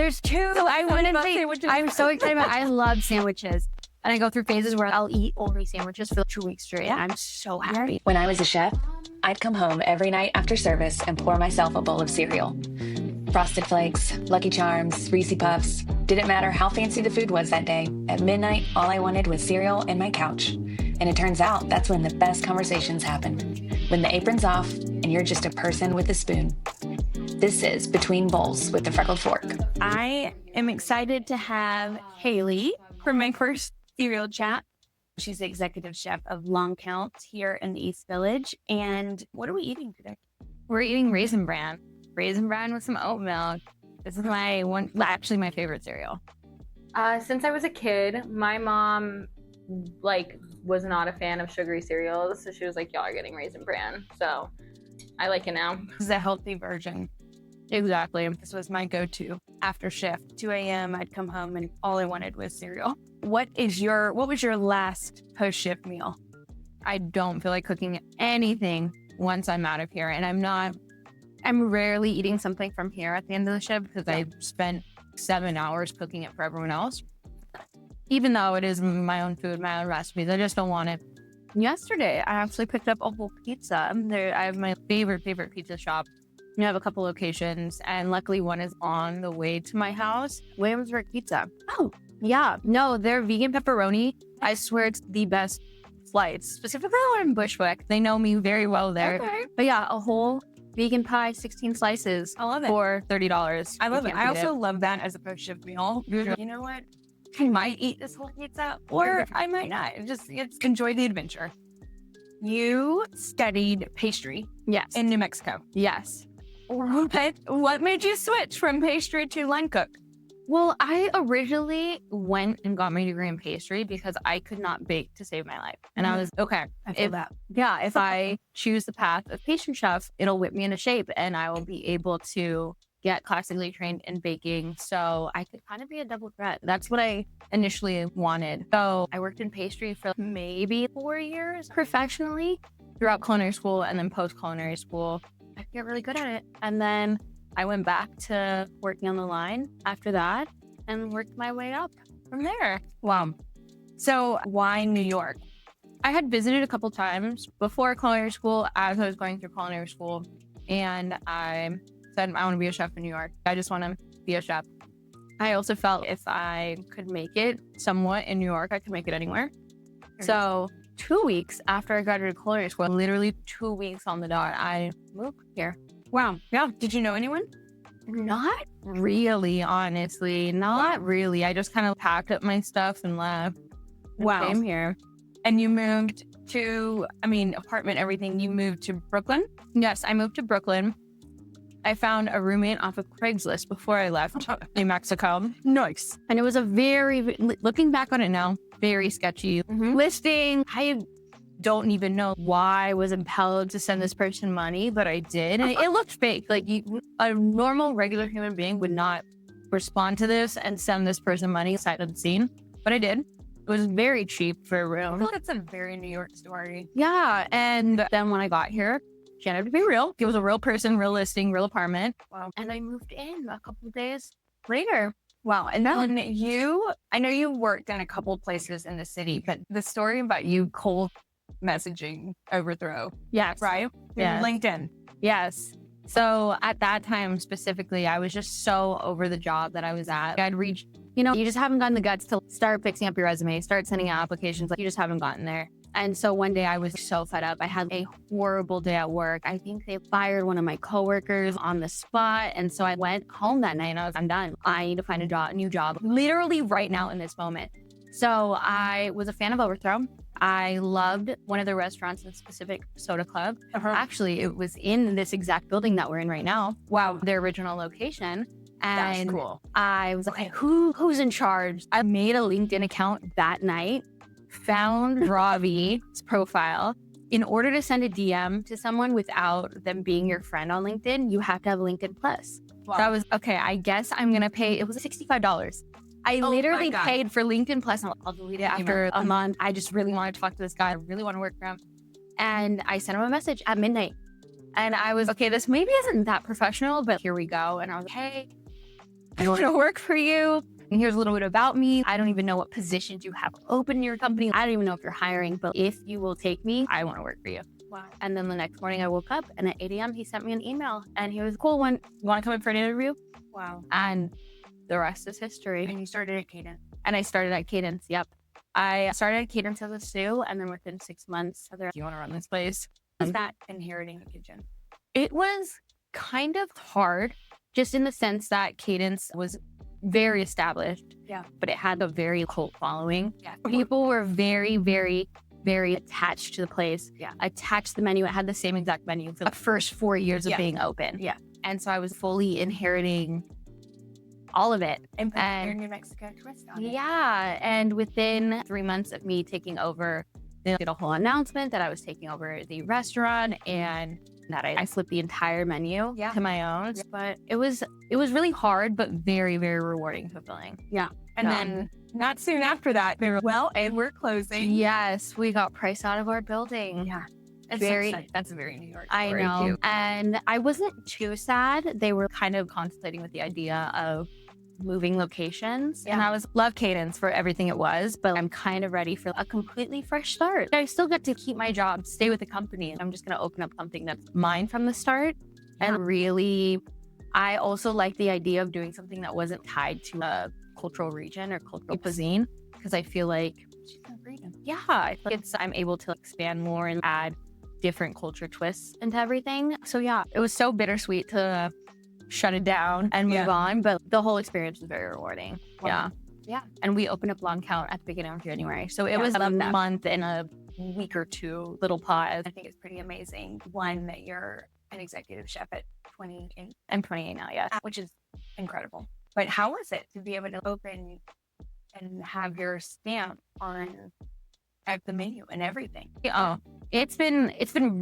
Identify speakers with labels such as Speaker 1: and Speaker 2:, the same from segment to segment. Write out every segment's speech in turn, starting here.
Speaker 1: There's two. I wouldn't say. I'm so excited about. I love sandwiches, and I go through phases where I'll eat only sandwiches for 2 weeks straight. Yeah. I'm so happy.
Speaker 2: When I was a chef, I'd come home every night after service and pour myself a bowl of cereal. Frosted Flakes, Lucky Charms, Reese Puffs. Didn't matter how fancy the food was that day. At midnight, all I wanted was cereal and my couch. And it turns out that's when the best conversations happen. When the apron's off and you're just a person with a spoon. This is Between Bowls with the Freckled Fork.
Speaker 1: I am excited to have Haley for my first cereal chat. She's the executive chef of Long Count here in the East Village. And what are we eating today? We're eating Raisin Bran. Raisin Bran with some oat milk. This is my favorite cereal.
Speaker 3: Since I was a kid, my mom was not a fan of sugary cereals, so she was like, y'all are getting Raisin Bran. So I like it now.
Speaker 1: This is a healthy version. Exactly. This was my go-to after shift. 2 a.m. I'd come home and all I wanted was cereal. What was your last post-shift meal? I don't feel like cooking anything once I'm out of here. And I'm rarely eating something from here at the end of the shift because I spent 7 hours cooking it for everyone else. Even though it is my own food, my own recipes, I just don't want it. Yesterday, I actually picked up a whole pizza. I have my favorite pizza shop. We have a couple locations, and luckily one is on the way to my house. Williamsburg Pizza. Oh, yeah. No, their vegan pepperoni, I swear it's the best slice. Specifically in Bushwick. They know me very well there. Okay. But yeah, a whole vegan pie, 16 slices. I love it. For $30.
Speaker 4: I love it. I also love that as a post-shift meal. You know what? I might eat this whole pizza, or I might not. Just enjoy the adventure. You studied pastry,
Speaker 1: yes,
Speaker 4: in New Mexico.
Speaker 1: Yes.
Speaker 4: What made you switch from pastry to line cook?
Speaker 1: Well, I originally went and got my degree in pastry because I could not bake to save my life. And I was, okay,
Speaker 4: I feel that.
Speaker 1: Yeah, if I choose the path of pastry chef, it'll whip me into shape and I will be able to get classically trained in baking. So I could kind of be a double threat. That's what I initially wanted. So I worked in pastry for maybe 4 years professionally throughout culinary school, and then post-culinary school, I get really good at it. And then I went back to working on the line after that and worked my way up from there.
Speaker 4: Wow. So why New York?
Speaker 1: I had visited a couple times before culinary school, as I was going through culinary school, and I said, I want to be a chef in New York. I just want to be a chef. I also felt if I could make it somewhat in New York, I could make it anywhere. So 2 weeks after I graduated culinary school, literally 2 weeks on the dot, I moved here.
Speaker 4: Wow. Yeah. Did you know anyone?
Speaker 1: Not really, honestly. Not really. I just kind of packed up my stuff and left.
Speaker 4: Wow.
Speaker 1: Came here.
Speaker 4: And you moved to, apartment, everything. You moved to Brooklyn?
Speaker 1: Yes, I moved to Brooklyn. I found a roommate off of Craigslist before I left New Mexico.
Speaker 4: Nice.
Speaker 1: And it was a looking back on it now, very sketchy listing. I don't even know why I was impelled to send this person money, but I did. And it looked fake. Like a normal, regular human being would not respond to this and send this person money sight unseen. But I did. It was very cheap for a room.
Speaker 4: I feel like that's a very New York story.
Speaker 1: Yeah. And then when I got here, she ended up to be real. It was a real person, real listing, real apartment.
Speaker 4: Wow.
Speaker 1: And I moved in a couple of days later.
Speaker 4: Wow. And then I know you worked in a couple of places in the city, but the story about you cold messaging overthrow.
Speaker 1: Yes.
Speaker 4: Right?
Speaker 1: Yeah.
Speaker 4: LinkedIn.
Speaker 1: Yes. So at that time specifically, I was just so over the job that I was at. I'd reached, you just haven't gotten the guts to start fixing up your resume, start sending out applications. Like you just haven't gotten there. And so one day I was so fed up. I had a horrible day at work. I think they fired one of my coworkers on the spot. And so I went home that night and I'm done. I need to find a new job, literally right now in this moment. So I was a fan of Overthrow. I loved one of the restaurants in the specific Soda Club. Actually, it was in this exact building that we're in right now. Wow. Their original location. And
Speaker 4: that's cool.
Speaker 1: I was like, okay, who's in charge? I made a LinkedIn account that night. Found Ravi's profile. In order to send a DM to someone without them being your friend on LinkedIn, you have to have LinkedIn Plus. Wow. That was, okay, I guess I'm going to pay, it was $65. I literally paid for LinkedIn Plus. I'll delete it after a month. I just really wanted to talk to this guy. I really want to work for him. And I sent him a message at midnight. And I was, okay, this maybe isn't that professional, but here we go. And I was like, hey, I want to work for you. And here's a little bit about me. I don't even know what positions you have open in your company. I don't even know if you're hiring, but if you will take me, I want to work for you.
Speaker 4: Wow.
Speaker 1: And then the next morning I woke up and at 8 a.m. he sent me an email and he was cool. You want to come in for an interview?
Speaker 4: Wow.
Speaker 1: And the rest is history.
Speaker 4: And you started at Cadence.
Speaker 1: And I started at Cadence. Yep. I started at Cadence as a stew, and then within 6 months, they're like, "You want to run this place?"
Speaker 4: Was that inheriting a kitchen?
Speaker 1: It was kind of hard, just in the sense that Cadence was very established.
Speaker 4: Yeah.
Speaker 1: But it had a very cult following.
Speaker 4: Yeah.
Speaker 1: People were very, very, very attached to the place.
Speaker 4: Yeah.
Speaker 1: Attached to the menu. It had the same exact menu for the first 4 years of
Speaker 4: Yeah.
Speaker 1: being open.
Speaker 4: Yeah.
Speaker 1: And so I was fully inheriting all of it.
Speaker 4: And put your New Mexico twist on it.
Speaker 1: Yeah. And within 3 months of me taking over, they did a whole announcement that I was taking over the restaurant and that I flipped the entire menu to my own. But it was really hard, but very, very rewarding, fulfilling. Yeah.
Speaker 4: And then not soon after that, they were, well, and we're closing.
Speaker 1: Yes, we got priced out of our building.
Speaker 4: Yeah. That's a very New York
Speaker 1: I
Speaker 4: story,
Speaker 1: know.
Speaker 4: too.
Speaker 1: And I wasn't too sad. They were kind of contemplating with the idea of moving locations. And I love Cadence for everything it was, but I'm kind of ready for a completely fresh start. I still get to keep my job, stay with the company, and I'm just going to open up something that's mine from the start. And really, I also like the idea of doing something that wasn't tied to a cultural region or cultural cuisine, because I feel like, I'm able to expand more and add different culture twists into everything. So yeah, it was so bittersweet to shut it down and move on, but the whole experience was very rewarding.
Speaker 4: Wow.
Speaker 1: Yeah. And we opened up Long Count at the beginning of January. So it was a month and a week or two little pause.
Speaker 4: I think it's pretty amazing. One, that you're an executive chef at 28.
Speaker 1: I'm 28 now, yes.
Speaker 4: Which is incredible. But how was it to be able to open and have your stamp on at the menu and everything?
Speaker 1: Oh, it's been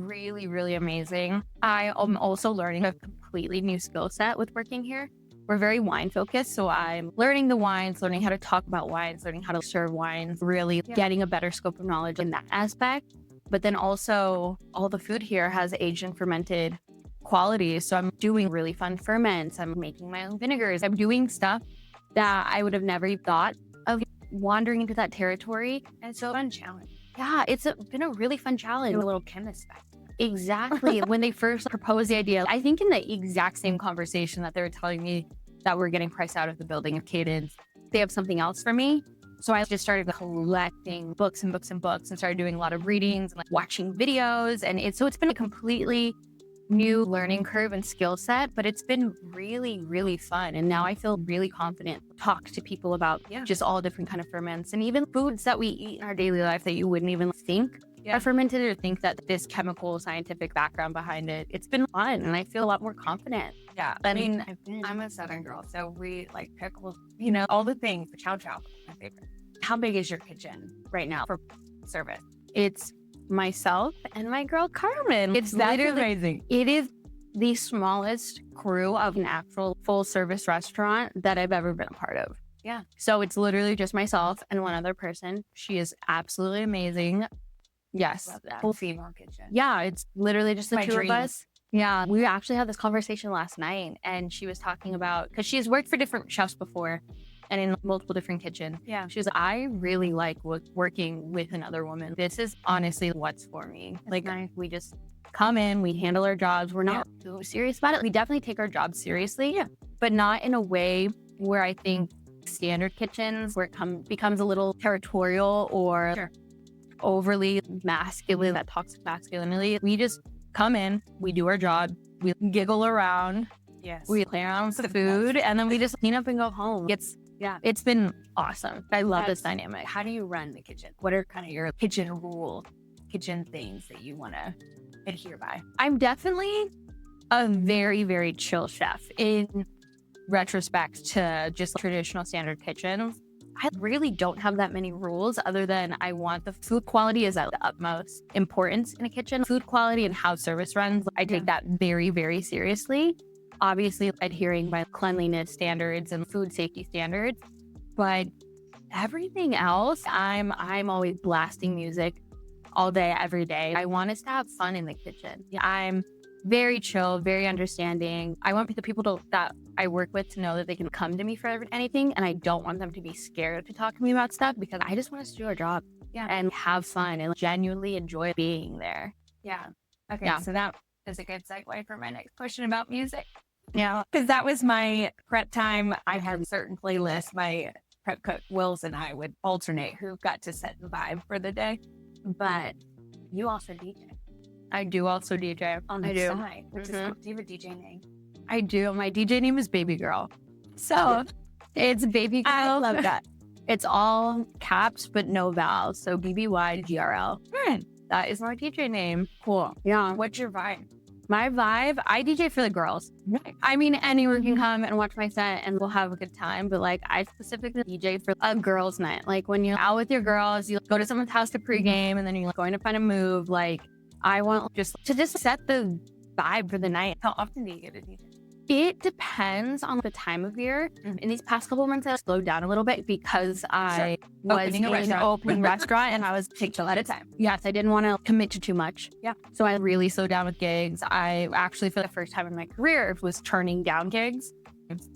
Speaker 1: really, really amazing. I am also learning a completely new skill set with working here. We're very wine focused, so I'm learning the wines, learning how to talk about wines, learning how to serve wines, really getting a better scope of knowledge in that aspect. But then also all the food here has aged and fermented qualities. So I'm doing really fun ferments. I'm making my own vinegars. I'm doing stuff that I would have never thought of wandering into that territory.
Speaker 4: And it's a fun challenge.
Speaker 1: Yeah, it's been a really fun challenge.
Speaker 4: A little chemist back there.
Speaker 1: Exactly. When they first proposed the idea, I think in the exact same conversation that they were telling me that we're getting priced out of the building of Cadence, they have something else for me. So I just started collecting books and books and books and started doing a lot of readings and like watching videos. And it's been a completely new learning curve and skill set, but it's been really, really fun. And now I feel really confident to talk to people about just all different kind of ferments and even foods that we eat in our daily life that you wouldn't even think are fermented or think that this chemical scientific background behind it. It's been fun and I feel a lot more confident.
Speaker 4: Yeah. I mean, I'm a Southern girl, so we like pickles, all the things. Chow chow, my favorite. How big is your kitchen right now for service?
Speaker 1: It's myself and my girl Carmen. It's literally
Speaker 4: amazing.
Speaker 1: It is the smallest crew of an actual full service restaurant that I've ever been a part of.
Speaker 4: Yeah.
Speaker 1: So it's literally just myself and one other person. She is absolutely amazing. Yes.
Speaker 4: Love that. Full female kitchen.
Speaker 1: Yeah, it's literally just the
Speaker 4: My
Speaker 1: two
Speaker 4: dream.
Speaker 1: of us. Yeah, we actually had this conversation last night and she was talking about, because she's worked for different chefs before and in multiple different kitchens.
Speaker 4: Yeah.
Speaker 1: She was like, I really like working with another woman. This is honestly what's for me.
Speaker 4: That's nice.
Speaker 1: We just come in, we handle our jobs. We're not too serious about it. We definitely take our jobs seriously, but not in a way where I think standard kitchens where it becomes a little territorial or overly masculine, that toxic masculinity. We just come in, we do our job, we giggle around, we play around with the food, and then we just clean up and go home. It's been awesome. I love this dynamic.
Speaker 4: How do you run the kitchen? What are kind of your kitchen rules, kitchen things that you want to adhere by?
Speaker 1: I'm definitely a very, very chill chef in retrospect to just traditional standard kitchens. I really don't have that many rules other than I want the food quality is at the utmost importance in a kitchen. Food quality and how service runs, I take that very, very seriously. Obviously adhering by cleanliness standards and food safety standards, but everything else, I'm always blasting music all day, every day. I want us to have fun in the kitchen. I'm very chill, very understanding. I want the people that I work with to know that they can come to me for anything. And I don't want them to be scared to talk to me about stuff because I just want us to do our job and have fun and genuinely enjoy being there.
Speaker 4: Yeah. Okay.
Speaker 1: Yeah.
Speaker 4: So that is a good segue for my next question about music. Yeah. Because that was my prep time. I had certain playlists. My prep cook, Wills, and I would alternate who got to set the vibe for the day.
Speaker 1: But you also DJ.
Speaker 4: I do also DJ
Speaker 1: On the side.
Speaker 4: which is cool. Do you have a DJ name?
Speaker 1: I do. My DJ name is Baby Girl. So it's Baby Girl.
Speaker 4: I love that.
Speaker 1: It's all caps, but no vowels. So BBYGRL. That is my DJ name. Cool. Yeah.
Speaker 4: What's your vibe?
Speaker 1: My vibe, I DJ for the girls.
Speaker 4: Right.
Speaker 1: I mean, anyone can come and watch my set and we'll have a good time. But like, I specifically DJ for a girls' night. Like when you're out with your girls, you go to someone's house to pregame and then you're going to find a move. Like I want just to set the vibe for the night.
Speaker 4: How often do you get a DJ?
Speaker 1: It depends on the time of year. In these past couple of months, I slowed down a little bit because I was
Speaker 4: Opening a restaurant.
Speaker 1: opening restaurant and I was take chill at a time. Yes, I didn't want to commit to too much.
Speaker 4: Yeah.
Speaker 1: So I really slowed down with gigs. I actually, for the first time in my career, was turning down gigs.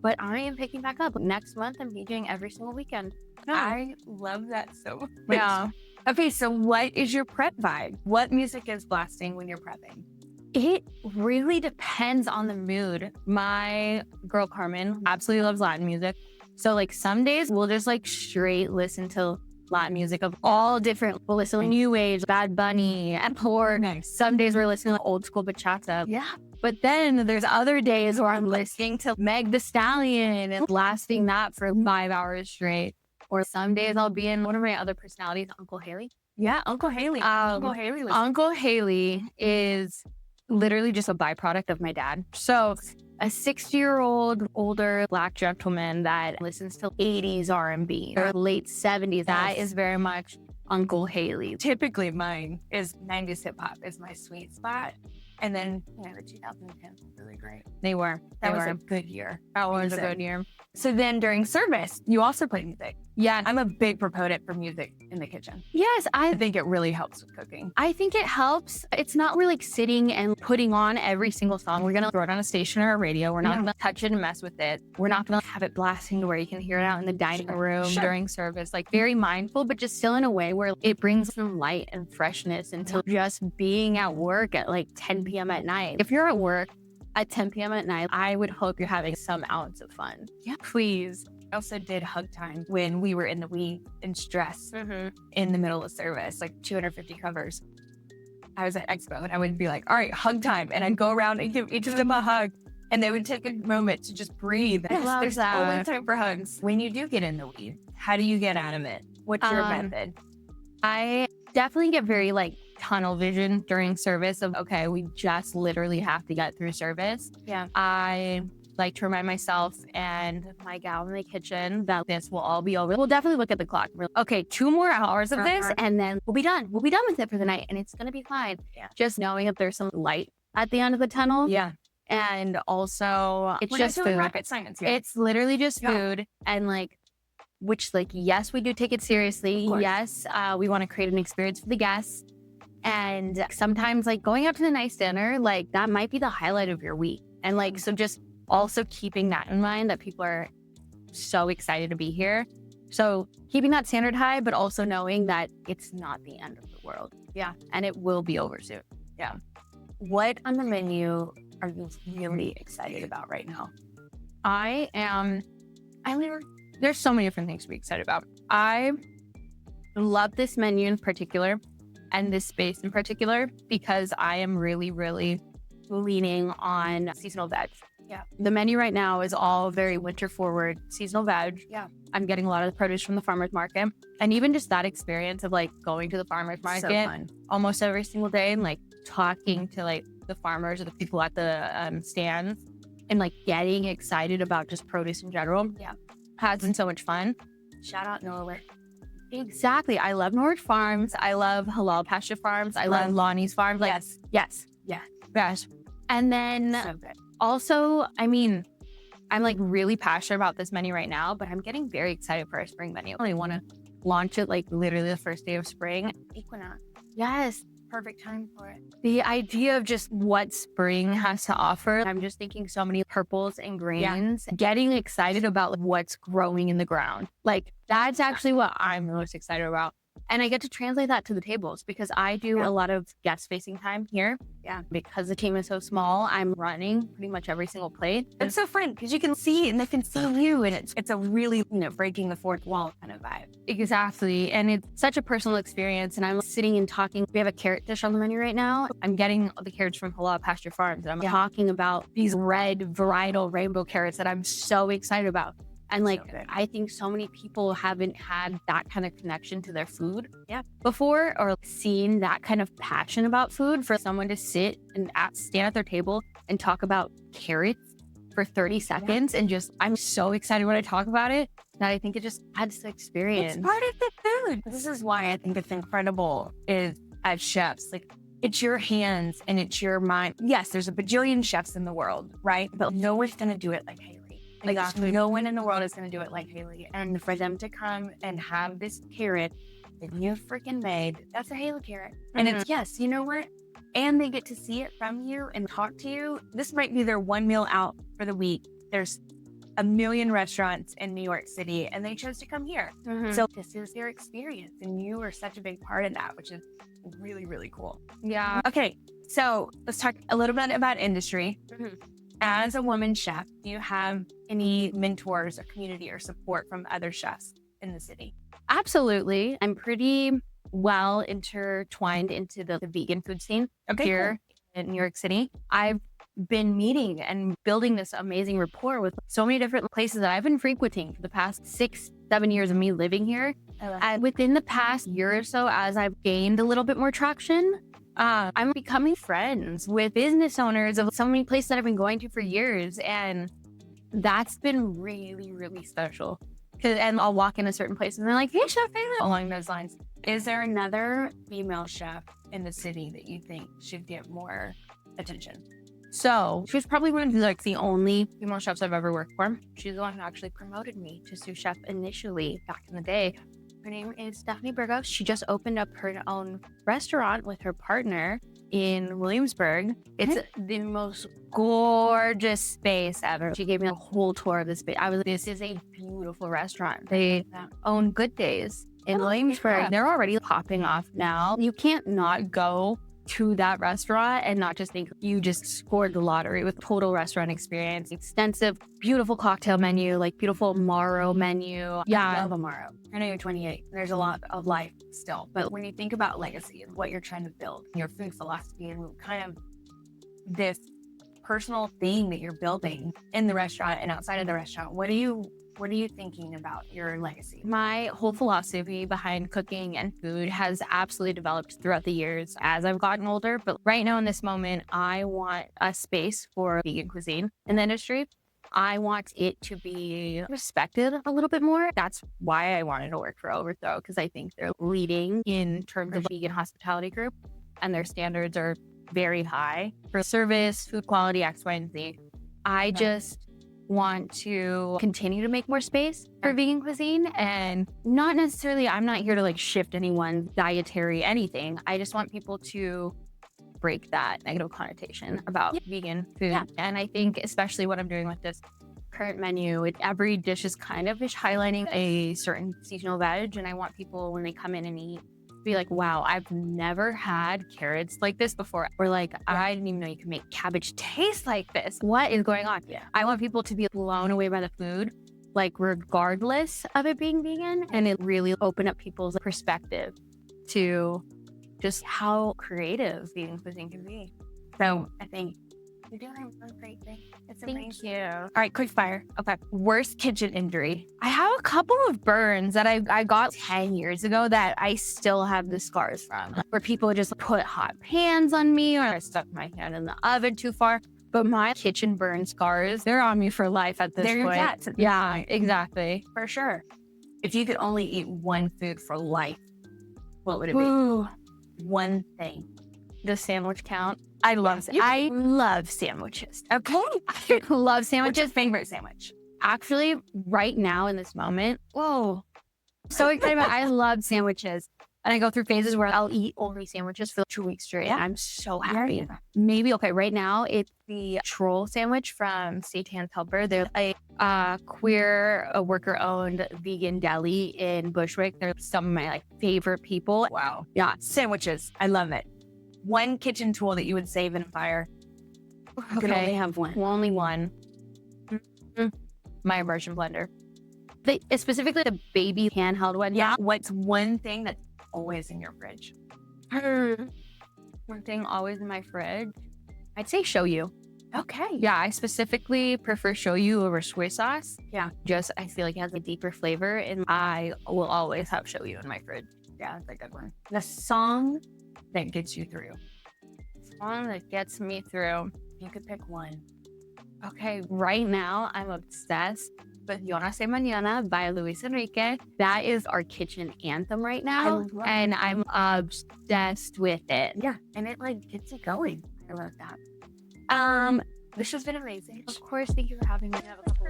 Speaker 1: But I am picking back up. Next month, I'm DJing every single weekend.
Speaker 4: I love that so much.
Speaker 1: Yeah.
Speaker 4: Okay, so what is your prep vibe? What music is blasting when you're prepping?
Speaker 1: It really depends on the mood. My girl Carmen absolutely loves Latin music. So like some days we'll just like straight listen to Latin music of all different. We'll listen to New Age, Bad Bunny, and or some days we're listening to old school bachata.
Speaker 4: Yeah.
Speaker 1: But then there's other days where I'm listening to Meg the Stallion and blasting that for 5 hours straight. Or some days I'll be in one of my other personalities, Uncle Haley.
Speaker 4: Yeah, Uncle Haley. Uncle Haley was
Speaker 1: Uncle Haley is literally just a byproduct of my dad. So a 60-year-old older Black gentleman that listens to 80s R&B or late 70s. That is very much Uncle Haley.
Speaker 4: typically mine is 90s hip hop is my sweet spot. And then the 2010s were really great.
Speaker 1: They were.
Speaker 4: That
Speaker 1: They
Speaker 4: was
Speaker 1: were.
Speaker 4: a good year.
Speaker 1: That was a
Speaker 4: music.
Speaker 1: good year.
Speaker 4: So then during service, you also play music.
Speaker 1: Yeah.
Speaker 4: I'm a big proponent for music in the kitchen.
Speaker 1: Yes,
Speaker 4: I think it really helps with cooking.
Speaker 1: I think it helps. It's not really like sitting and putting on every single song. We're going to throw it on a station or a radio. We're not going to touch it and mess with it. We're not going to have it blasting to where you can hear it out in the dining room during service. Like very mindful, but just still in a way where it brings some light and freshness into just being at work at like 10 p.m. at night. If you're at work at 10 p.m. at night, I would hope you're having some ounce of fun.
Speaker 4: Yeah, please. I also did hug time when we were in the weed and stress in the middle of service, like 250 covers. I was at Expo and I would be like, all right, hug time. And I'd go around and give each of them a hug. And they would take a moment to just breathe.
Speaker 1: I love
Speaker 4: There's
Speaker 1: that.
Speaker 4: only time for hugs. When you do get in the weed, how do you get out of it? What's your method?
Speaker 1: I definitely get very like tunnel vision during service of, okay, we just literally have to get through service.
Speaker 4: Yeah.
Speaker 1: I like to remind myself and my gal in the kitchen that this will all be over. We'll definitely look at the clock. We're like, okay, 2 more hours of this and then we'll be done. We'll be done with it for the night and it's going to be fine.
Speaker 4: Yeah.
Speaker 1: Just knowing that there's some light at the end of the tunnel.
Speaker 4: Yeah.
Speaker 1: And also it's
Speaker 4: We're
Speaker 1: just
Speaker 4: not doing
Speaker 1: food.
Speaker 4: rocket science here.
Speaker 1: It's literally just
Speaker 4: Yeah.
Speaker 1: food and like, which like, yes, we do take it seriously.
Speaker 4: course.
Speaker 1: Yes, we want to create an experience for the guests. And sometimes like going out to the nice dinner, like that might be the highlight of your week. And like, so just also keeping that in mind that people are so excited to be here. So keeping that standard high, but also knowing that it's not the end of the world.
Speaker 4: Yeah.
Speaker 1: And it will be over soon.
Speaker 4: Yeah. What on the menu are you really excited about right now?
Speaker 1: There's so many different things to be excited about. I love this menu in particular and this space in particular because I am really, really leaning on seasonal veg.
Speaker 4: Yeah.
Speaker 1: The menu right now is all very winter forward, seasonal veg.
Speaker 4: Yeah.
Speaker 1: I'm getting a lot of the produce from the farmer's market. And even just that experience of like going to the farmer's market
Speaker 4: fun.
Speaker 1: almost every single day and like talking to like the farmers or the people at the stands and like getting excited about just produce in general.
Speaker 4: Yeah.
Speaker 1: Has been so much fun.
Speaker 4: Shout out Norwood.
Speaker 1: Exactly. I love Norwood Farms. I love Halal Pasture Farms. I love Lonnie's Farms. Like, yes.
Speaker 4: Yes.
Speaker 1: And then
Speaker 4: So good.
Speaker 1: also, I mean, I'm like really passionate about this menu right now, but I'm getting very excited for our spring menu. I want to launch it like literally the first day of spring.
Speaker 4: Equinox.
Speaker 1: Yes. perfect time for it. The idea of just what spring has to offer. I'm just thinking so many purples and greens, getting excited about what's growing in the ground. Like that's actually what I'm most excited about. And I get to translate that to the tables because I do a lot of guest facing time here. Yeah. Because the team is so small, I'm running pretty much every single plate. It's so fun because you can see and they can see you. And it's a really, breaking the fourth wall kind of vibe. Exactly. And it's such a personal experience. And I'm sitting and talking. We have a carrot dish on the menu right now. I'm getting the carrots from Halal Pasture Farms. And I'm talking about these red varietal rainbow carrots that I'm so excited about. And I think so many people haven't had that kind of connection to their food before, or seen that kind of passion about food. For someone to sit and stand at their table and talk about carrots for 30 seconds and I'm so excited when I talk about it that I think it just adds to the experience. It's part of the food. This is why I think it's incredible is as chefs, it's your hands and it's your mind. Yes, there's a bajillion chefs in the world, right? But no one's going to do it like Haley. Exactly. No one in the world is going to do it like Haley. And for them to come and have this carrot that you freaking made, that's a Haley carrot. And it's, yes, you know what? And they get to see it from you and talk to you. This might be their one meal out for the week. There's a million restaurants in New York City and they chose to come here. So this is their experience. And you are such a big part of that, which is really, really cool. Yeah. Okay. So let's talk a little bit about industry. As a woman chef, do you have any mentors or community or support from other chefs in the city? Absolutely. I'm pretty well intertwined into the vegan food scene here in New York City. I've been meeting and building this amazing rapport with so many different places that I've been frequenting for the past 6-7 years of me living here. And within the past year or so, as I've gained a little bit more traction, I'm becoming friends with business owners of so many places that I've been going to for years. And that's been really, really special. And I'll walk in a certain place and they're like, hey, Chef Taylor. Along those lines. Is there another female chef in the city that you think should get more attention? So she was probably one of the only female chefs I've ever worked for. She's the one who actually promoted me to sous chef initially back in the day. Her name is Stephanie Burgos. She just opened up her own restaurant with her partner in Williamsburg. It's the most gorgeous space ever. She gave me a whole tour of the space. This is a beautiful restaurant. They own Good Days in Williamsburg. They're already popping off now. You can't not go to that restaurant and not just think you just scored the lottery with total restaurant experience, extensive, beautiful cocktail menu, beautiful Amaro menu. Yeah, I love Amaro. I know you're 28. There's a lot of life still. But when you think about legacy and what you're trying to build, your food philosophy and kind of this personal thing that you're building in the restaurant and outside of the restaurant, what are you thinking about your legacy? My whole philosophy behind cooking and food has absolutely developed throughout the years as I've gotten older. But right now in this moment, I want a space for vegan cuisine in the industry. I want it to be respected a little bit more. That's why I wanted to work for Overthrow, because I think they're leading in terms of vegan hospitality group and their standards are very high for service, food quality, X, Y, and Z. I just want to continue to make more space for vegan cuisine, and not necessarily, I'm not here to shift anyone's dietary anything. I just want people to break that negative connotation about vegan food. And I think especially what I'm doing with this current menu, every dish is kind of highlighting a certain seasonal veg, and I want people when they come in and eat be like, wow, I've never had carrots like this before. Or I didn't even know you could make cabbage taste like this. What is going on? I want people to be blown away by the food, regardless of it being vegan. And it really opened up people's perspective to just how creative vegan cuisine can be. So I think you're doing a great thing. It's amazing. Thank you. All right, quick fire. Okay. Worst kitchen injury. I have a couple of burns that I got 10 years ago that I still have the scars from, where people just put hot pans on me or I stuck my hand in the oven too far. But my kitchen burn scars, they're on me for life at this point. Yeah, exactly. For sure. If you could only eat one food for life, what would it be? Ooh. One thing. Does sandwich count? I love sandwiches. Okay. I love sandwiches. What's your favorite sandwich? Actually, right now in this moment, whoa. So excited about I love sandwiches. And I go through phases where I'll eat only sandwiches for 2 weeks straight. And I'm so happy.
Speaker 4: Yeah.
Speaker 1: Maybe, okay, right now it's the troll sandwich from Seitan's Helper. They're a queer, worker-owned vegan deli in Bushwick. They're some of my like favorite people.
Speaker 4: Wow.
Speaker 1: Yeah, sandwiches. I love it. One kitchen tool that you would save in a fire.
Speaker 4: You can only have one.
Speaker 1: Well, only one. My immersion blender. Specifically the baby handheld one. Yeah. What's one thing that's always in your fridge? One thing always in my fridge? I'd say shoyu.
Speaker 4: Okay.
Speaker 1: Yeah, I specifically prefer shoyu over soy sauce.
Speaker 4: Yeah.
Speaker 1: Just, I feel like it has a deeper flavor, and I will always have shoyu in my fridge.
Speaker 4: Yeah, that's a good one.
Speaker 1: The song that gets you through. Song that gets me through.
Speaker 4: You could pick one.
Speaker 1: Okay, right now I'm obsessed with Yo No Se Mañana by Luis Enrique. That is our kitchen anthem right now, and I'm obsessed with it.
Speaker 4: Yeah, and it like gets it going. I love that.
Speaker 1: This has been amazing.
Speaker 4: Of course, thank you for having me.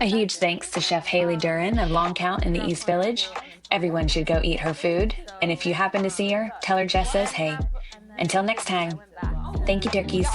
Speaker 2: A huge thanks to Chef Haley Duren of Long Count in the East Village. Everyone should go eat her food. And if you happen to see her, tell her Jess says hey. Until next time, thank you, turkeys.